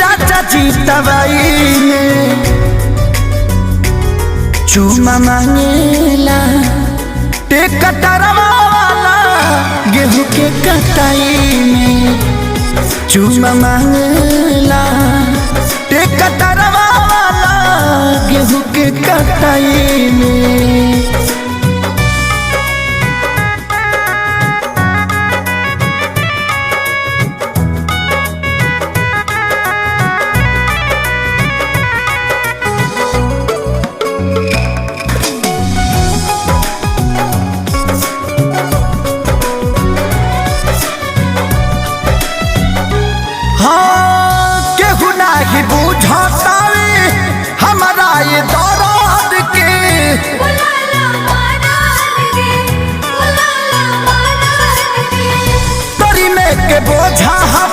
राजा जी दवाई में चूमा मांगेला टेकटरवा वाला गेहूं के कटाई में चूमा मांगेला टेकटरवा वाला गेहूं के कटाई में। ही बुझातावे हमारा ये दर्द के तोरी में के बोझा